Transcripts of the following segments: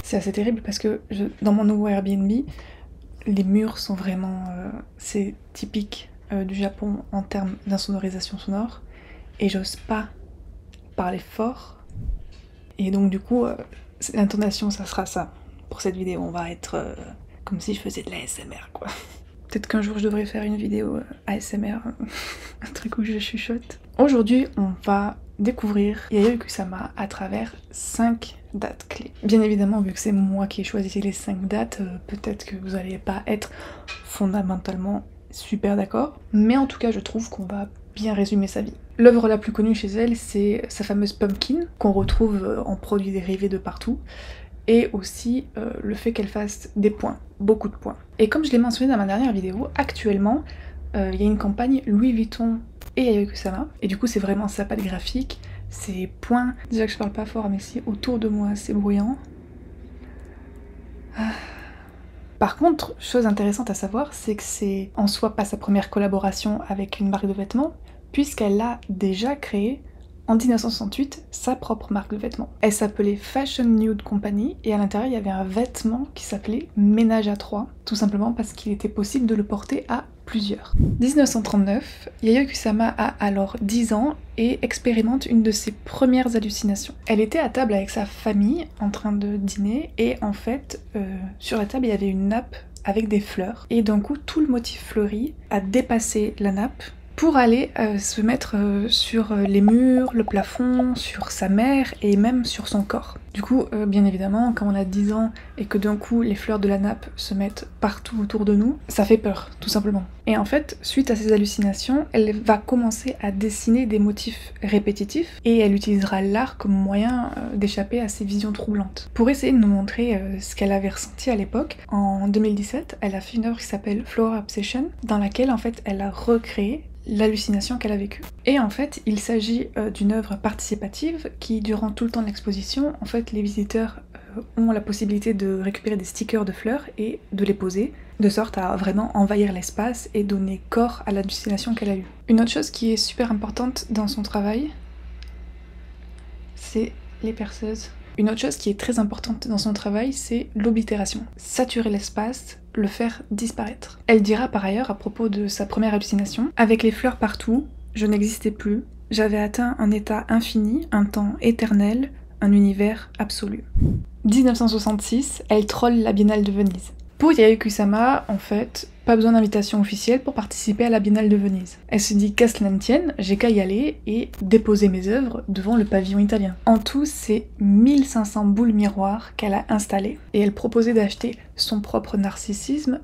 C'est assez terrible parce que dans mon nouveau Airbnb, les murs sont vraiment... c'est typique du Japon en termes d'insonorisation sonore. Et j'ose pas parler fort. Et donc du coup, l'intonation, ça sera ça. Pour cette vidéo, on va être comme si je faisais de la ASMR, quoi. Peut-être qu'un jour je devrais faire une vidéo ASMR, un truc où je chuchote. Aujourd'hui, on va découvrir Yayoi Kusama à travers 5 dates clés. Bien évidemment, vu que c'est moi qui ai choisi les 5 dates, peut-être que vous n'allez pas être fondamentalement super d'accord, mais en tout cas, je trouve qu'on va bien résumer sa vie. L'œuvre la plus connue chez elle, c'est sa fameuse Pumpkin, qu'on retrouve en produits dérivés de partout, et aussi le fait qu'elle fasse des points, beaucoup de points. Et comme je l'ai mentionné dans ma dernière vidéo, actuellement, il y a une campagne Louis Vuitton et Yayoi Kusama, et du coup c'est vraiment sa patte graphique, ses points. Déjà que je parle pas fort, mais si autour de moi c'est bruyant. Par contre, chose intéressante à savoir, c'est que c'est en soi pas sa première collaboration avec une marque de vêtements, puisqu'elle a déjà créé en 1968 sa propre marque de vêtements. Elle s'appelait Fashion Nude Company et à l'intérieur il y avait un vêtement qui s'appelait Ménage à 3, tout simplement parce qu'il était possible de le porter à plusieurs. 1939, Yayoi Kusama a alors 10 ans et expérimente une de ses premières hallucinations. Elle était à table avec sa famille en train de dîner et en fait sur la table il y avait une nappe avec des fleurs et d'un coup tout le motif fleuri a dépassé la nappe pour aller se mettre sur les murs, le plafond, sur sa mère et même sur son corps. Du coup, bien évidemment, quand on a 10 ans et que d'un coup les fleurs de la nappe se mettent partout autour de nous, ça fait peur, tout simplement. Et en fait, suite à ces hallucinations, elle va commencer à dessiner des motifs répétitifs et elle utilisera l'art comme moyen d'échapper à ces visions troublantes. Pour essayer de nous montrer ce qu'elle avait ressenti à l'époque, en 2017, elle a fait une œuvre qui s'appelle Flower Obsession, dans laquelle en fait elle a recréé l'hallucination qu'elle a vécue. Et en fait, il s'agit d'une œuvre participative qui, durant tout le temps de l'exposition, en fait, les visiteurs ont la possibilité de récupérer des stickers de fleurs et de les poser, de sorte à vraiment envahir l'espace et donner corps à l'hallucination qu'elle a eue. Une autre chose qui est super importante dans son travail, c'est les perceuses. Une autre chose qui est très importante dans son travail, c'est l'oblitération. Saturer l'espace, le faire disparaître. Elle dira par ailleurs à propos de sa première hallucination, « Avec les fleurs partout, je n'existais plus, j'avais atteint un état infini, un temps éternel, un univers absolu. » 1966, elle troll la Biennale de Venise. Pour Yayoi Kusama, en fait, pas besoin d'invitation officielle pour participer à la Biennale de Venise. Elle se dit qu'à cela ne tienne, j'ai qu'à y aller et déposer mes œuvres devant le pavillon italien. En tout, c'est 1500 boules miroirs qu'elle a installées et elle proposait d'acheter son propre narcissisme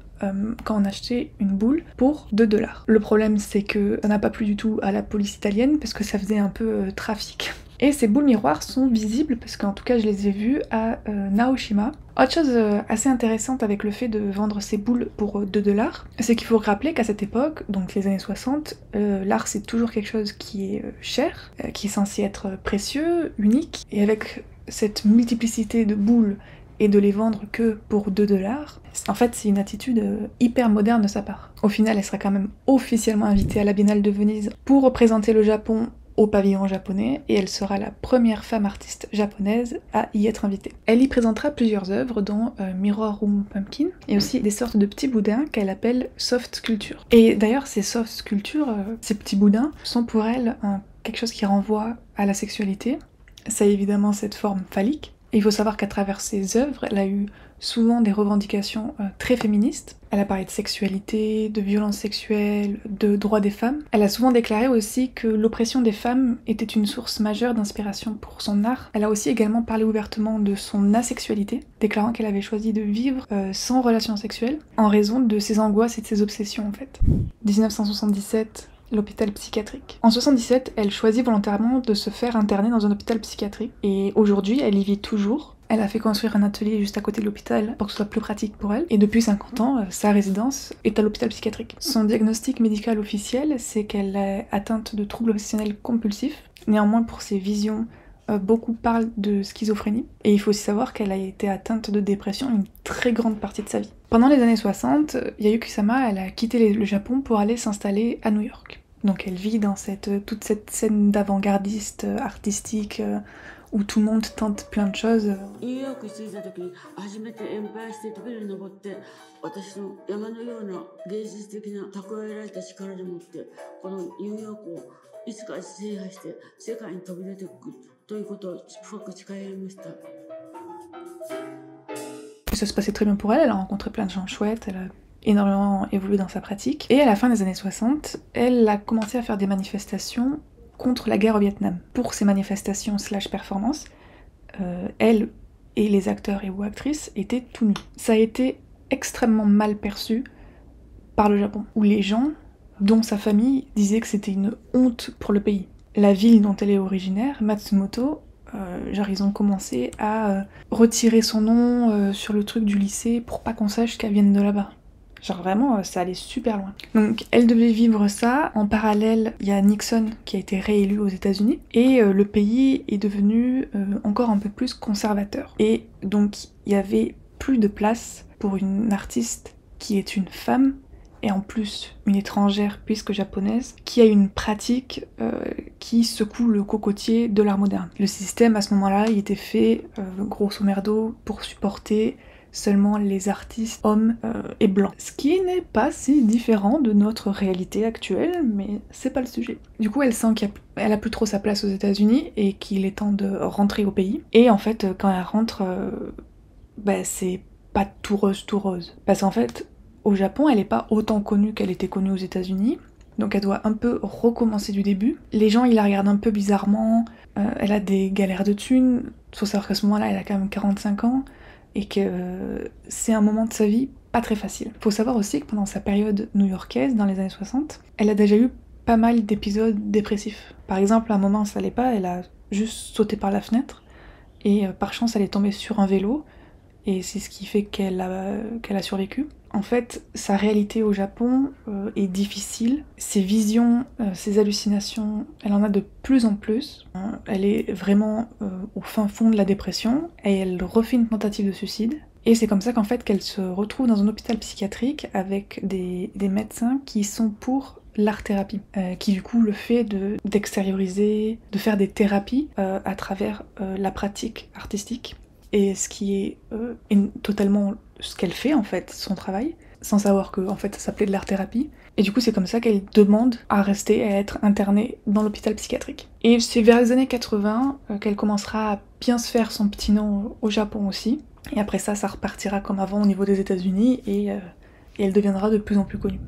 quand on achetait une boule pour 2 $. Le problème, c'est que ça n'a pas plu du tout à la police italienne parce que ça faisait un peu trafic. Et ces boules miroirs sont visibles, parce qu'en tout cas je les ai vues à Naoshima. Autre chose assez intéressante avec le fait de vendre ces boules pour 2 $, c'est qu'il faut rappeler qu'à cette époque, donc les années 60, l'art c'est toujours quelque chose qui est cher, qui est censé être précieux, unique, et avec cette multiplicité de boules et de les vendre que pour 2 $, en fait c'est une attitude hyper moderne de sa part. Au final elle sera quand même officiellement invitée à la Biennale de Venise pour représenter le Japon au pavillon japonais et elle sera la première femme artiste japonaise à y être invitée. Elle y présentera plusieurs œuvres dont Mirror Room Pumpkin et aussi des sortes de petits boudins qu'elle appelle soft sculptures. Et d'ailleurs ces soft sculptures, ces petits boudins, sont pour elle quelque chose qui renvoie à la sexualité. Ça a évidemment cette forme phallique. Et il faut savoir qu'à travers ses œuvres, elle a eu souvent des revendications très féministes. Elle a parlé de sexualité, de violence sexuelle, de droits des femmes. Elle a souvent déclaré aussi que l'oppression des femmes était une source majeure d'inspiration pour son art. Elle a aussi également parlé ouvertement de son asexualité, déclarant qu'elle avait choisi de vivre sans relation sexuelle, en raison de ses angoisses et de ses obsessions en fait. 1977, l'hôpital psychiatrique. En 77, elle choisit volontairement de se faire interner dans un hôpital psychiatrique, et aujourd'hui, elle y vit toujours. Elle a fait construire un atelier juste à côté de l'hôpital pour que ce soit plus pratique pour elle, et depuis 50 ans, sa résidence est à l'hôpital psychiatrique. Son diagnostic médical officiel, c'est qu'elle est atteinte de troubles obsessionnels compulsifs. Néanmoins, pour ses visions, beaucoup parlent de schizophrénie, et il faut aussi savoir qu'elle a été atteinte de dépression une très grande partie de sa vie. Pendant les années 60, Yayoi Kusama, elle a quitté le Japon pour aller s'installer à New York. Donc elle vit dans toute cette scène d'avant-gardiste artistique où tout le monde tente plein de choses. ニューヨーク着いた時に初めてエンパイアステートビルに登って私の山のような芸術的な蓄えられた力でもってこのニューヨークをいつか制覇して世界に飛び出ていくということを深く誓い合いました。 Ça se passait très bien pour elle, elle a rencontré plein de gens chouettes, elle a énormément évolué dans sa pratique. Et à la fin des années 60, elle a commencé à faire des manifestations contre la guerre au Vietnam. Pour ces manifestations / performances, elle et les acteurs et ou actrices étaient tout nus. Ça a été extrêmement mal perçu par le Japon, où les gens, dont sa famille, disaient que c'était une honte pour le pays. La ville dont elle est originaire, Matsumoto, genre ils ont commencé à retirer son nom sur le truc du lycée pour pas qu'on sache qu'elle vienne de là-bas. Genre vraiment, ça allait super loin. Donc elle devait vivre ça. En parallèle, il y a Nixon qui a été réélu aux États-Unis et le pays est devenu encore un peu plus conservateur. Et donc il y avait plus de place pour une artiste qui est une femme et en plus une étrangère puisque japonaise, qui a une pratique qui secoue le cocotier de l'art moderne. Le système à ce moment-là, il était fait grosso merdo pour supporter seulement les artistes hommes et blancs. Ce qui n'est pas si différent de notre réalité actuelle, mais c'est pas le sujet. Du coup, elle sent qu'elle a plus trop sa place aux États-Unis et qu'il est temps de rentrer au pays. Et en fait, quand elle rentre, c'est pas tout rose. Parce qu'en fait, au Japon, elle est pas autant connue qu'elle était connue aux États-Unis. Donc elle doit un peu recommencer du début. Les gens, ils la regardent un peu bizarrement. Elle a des galères de thunes. Faut savoir qu'à ce moment-là, elle a quand même 45 ans. Et que c'est un moment de sa vie pas très facile. Faut savoir aussi que pendant sa période new-yorkaise, dans les années 60, elle a déjà eu pas mal d'épisodes dépressifs. Par exemple, à un moment, ça allait pas, elle a juste sauté par la fenêtre, et par chance, elle est tombée sur un vélo, et c'est ce qui fait qu'elle a survécu. En fait, sa réalité au Japon est difficile. Ses visions, ses hallucinations, elle en a de plus en plus. Elle est vraiment au fin fond de la dépression et elle refait une tentative de suicide. Et c'est comme ça qu'en fait qu'elle se retrouve dans un hôpital psychiatrique avec des médecins qui sont pour l'art-thérapie, qui du coup le fait d'extérioriser, de faire des thérapies à travers la pratique artistique. Et ce qui est totalement ce qu'elle fait en fait, son travail, sans savoir que en fait ça s'appelait de l'art-thérapie. Et du coup c'est comme ça qu'elle demande à rester et à être internée dans l'hôpital psychiatrique. Et c'est vers les années 80 qu'elle commencera à bien se faire son petit nom au Japon aussi. Et après ça repartira comme avant au niveau des États-Unis et elle deviendra de plus en plus connue.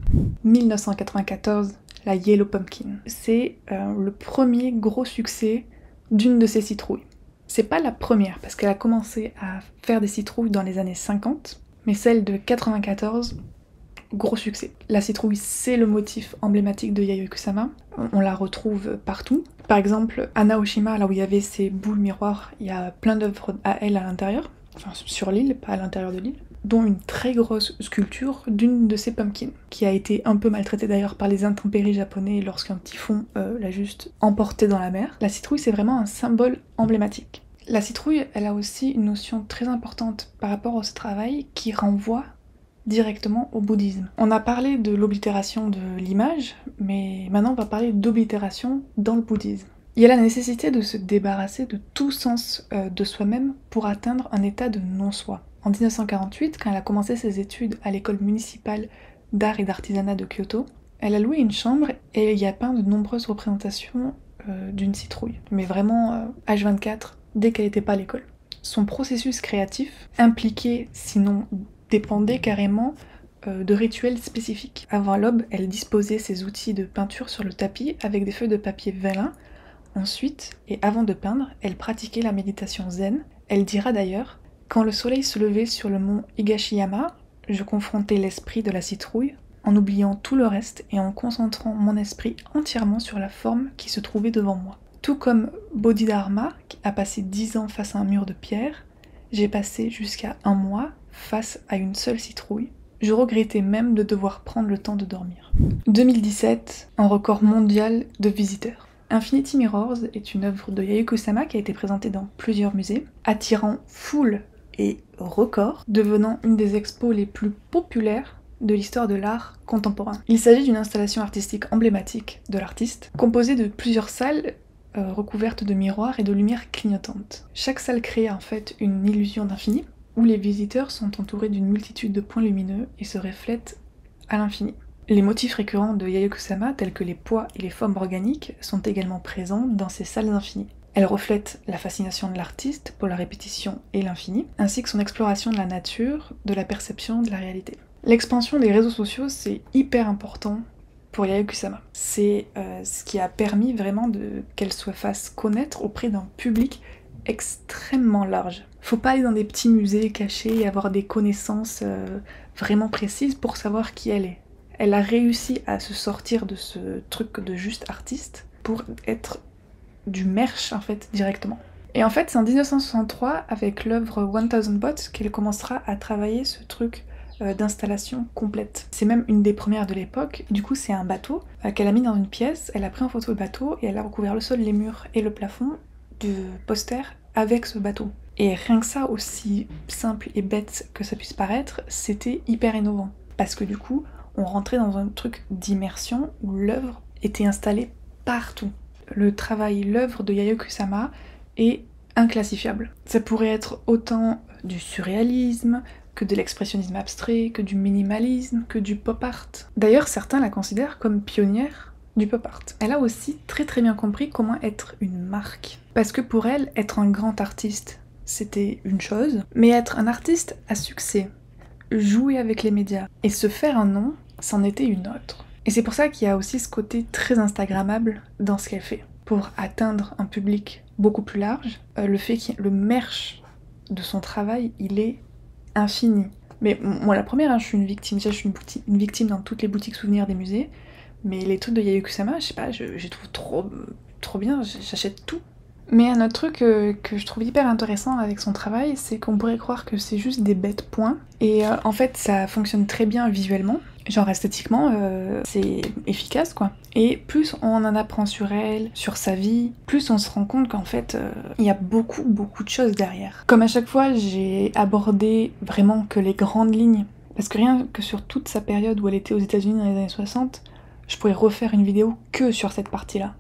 1994, la Yellow Pumpkin. C'est le premier gros succès d'une de ses citrouilles. C'est pas la première, parce qu'elle a commencé à faire des citrouilles dans les années 50, mais celle de 94, gros succès. La citrouille, c'est le motif emblématique de Yayoi Kusama. On la retrouve partout. Par exemple, à Naoshima, là où il y avait ces boules miroirs, il y a plein d'œuvres à elle à l'intérieur, enfin sur l'île, pas à l'intérieur de l'île, dont une très grosse sculpture d'une de ces pumpkins, qui a été un peu maltraitée d'ailleurs par les intempéries japonais lorsqu'un typhon l'a juste emportée dans la mer. La citrouille, c'est vraiment un symbole emblématique. La citrouille, elle a aussi une notion très importante par rapport à ce travail qui renvoie directement au bouddhisme. On a parlé de l'oblitération de l'image, mais maintenant on va parler d'oblitération dans le bouddhisme. Il y a la nécessité de se débarrasser de tout sens de soi-même pour atteindre un état de non-soi. En 1948, quand elle a commencé ses études à l'école municipale d'art et d'artisanat de Kyoto, elle a loué une chambre et il y a peint de nombreuses représentations d'une citrouille. Mais vraiment H24, dès qu'elle n'était pas à l'école. Son processus créatif impliquait, sinon dépendait carrément de rituels spécifiques. Avant l'aube, elle disposait ses outils de peinture sur le tapis avec des feuilles de papier vélin. Ensuite, et avant de peindre, elle pratiquait la méditation zen. Elle dira d'ailleurs « Quand le soleil se levait sur le mont Higashiyama, je confrontais l'esprit de la citrouille en oubliant tout le reste et en concentrant mon esprit entièrement sur la forme qui se trouvait devant moi. Tout comme Bodhidharma, qui a passé 10 ans face à un mur de pierre, j'ai passé jusqu'à 1 mois face à une seule citrouille. Je regrettais même de devoir prendre le temps de dormir. 2017, un record mondial de visiteurs. Infinity Mirrors est une œuvre de Yayoi Kusama qui a été présentée dans plusieurs musées, attirant foule et records, devenant une des expos les plus populaires de l'histoire de l'art contemporain. Il s'agit d'une installation artistique emblématique de l'artiste, composée de plusieurs salles recouvertes de miroirs et de lumière clignotante. Chaque salle crée en fait une illusion d'infini, où les visiteurs sont entourés d'une multitude de points lumineux et se reflètent à l'infini. Les motifs récurrents de Yayoi Kusama, tels que les poids et les formes organiques, sont également présents dans ces salles infinies. Elle reflète la fascination de l'artiste pour la répétition et l'infini, ainsi que son exploration de la nature, de la perception de la réalité. L'expansion des réseaux sociaux, c'est hyper important pour Yayoi Kusama. C'est ce qui a permis vraiment qu'elle se fasse connaître auprès d'un public extrêmement large. Faut pas aller dans des petits musées cachés et avoir des connaissances vraiment précises pour savoir qui elle est. Elle a réussi à se sortir de ce truc de juste artiste pour être du merch en fait directement. Et en fait c'est en 1963 avec l'œuvre 1000 Bots qu'elle commencera à travailler ce truc d'installation complète. C'est même une des premières de l'époque. Du coup c'est un bateau qu'elle a mis dans une pièce, elle a pris en photo le bateau et elle a recouvert le sol, les murs et le plafond du poster avec ce bateau. Et rien que ça, aussi simple et bête que ça puisse paraître, c'était hyper innovant. Parce que du coup, on rentrait dans un truc d'immersion où l'œuvre était installée partout. Le travail, l'œuvre de Yayoi Kusama est inclassifiable. Ça pourrait être autant du surréalisme, que de l'expressionnisme abstrait, que du minimalisme, que du pop art. D'ailleurs, certains la considèrent comme pionnière du pop art. Elle a aussi très bien compris comment être une marque. Parce que pour elle, être un grand artiste, c'était une chose, mais être un artiste à succès, jouer avec les médias et se faire un nom, c'en était une autre. Et c'est pour ça qu'il y a aussi ce côté très instagrammable dans ce qu'elle fait. Pour atteindre un public beaucoup plus large, le fait que le merch de son travail, il est infini. Mais moi la première, je suis une victime. Déjà je suis une victime dans toutes les boutiques souvenirs des musées, mais les trucs de Yayoi Kusama, je sais pas, je trouve trop bien, j'achète tout. Mais un autre truc que je trouve hyper intéressant avec son travail, c'est qu'on pourrait croire que c'est juste des bêtes points. Et en fait, ça fonctionne très bien visuellement. Genre esthétiquement, c'est efficace quoi. Et plus on en apprend sur elle, sur sa vie, plus on se rend compte qu'en fait, il y a beaucoup de choses derrière. Comme à chaque fois, j'ai abordé vraiment que les grandes lignes. Parce que rien que sur toute sa période où elle était aux États-Unis dans les années 60, je pourrais refaire une vidéo que sur cette partie-là.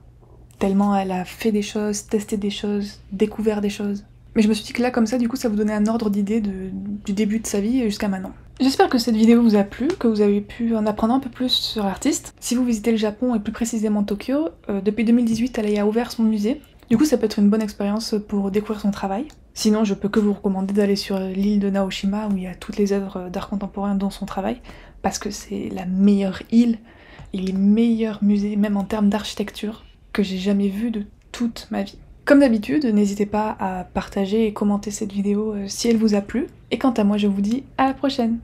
Tellement elle a fait des choses, testé des choses, découvert des choses. Mais je me suis dit que là, comme ça, du coup, ça vous donnait un ordre d'idée du début de sa vie jusqu'à maintenant. J'espère que cette vidéo vous a plu, que vous avez pu en apprendre un peu plus sur l'artiste. Si vous visitez le Japon, et plus précisément Tokyo, depuis 2018, elle a ouvert son musée. Du coup, ça peut être une bonne expérience pour découvrir son travail. Sinon, je peux que vous recommander d'aller sur l'île de Naoshima, où il y a toutes les œuvres d'art contemporain dont son travail, parce que c'est la meilleure île, et les meilleurs musées, même en termes d'architecture, que j'ai jamais vu de toute ma vie. Comme d'habitude, n'hésitez pas à partager et commenter cette vidéo si elle vous a plu. Et quant à moi, je vous dis à la prochaine!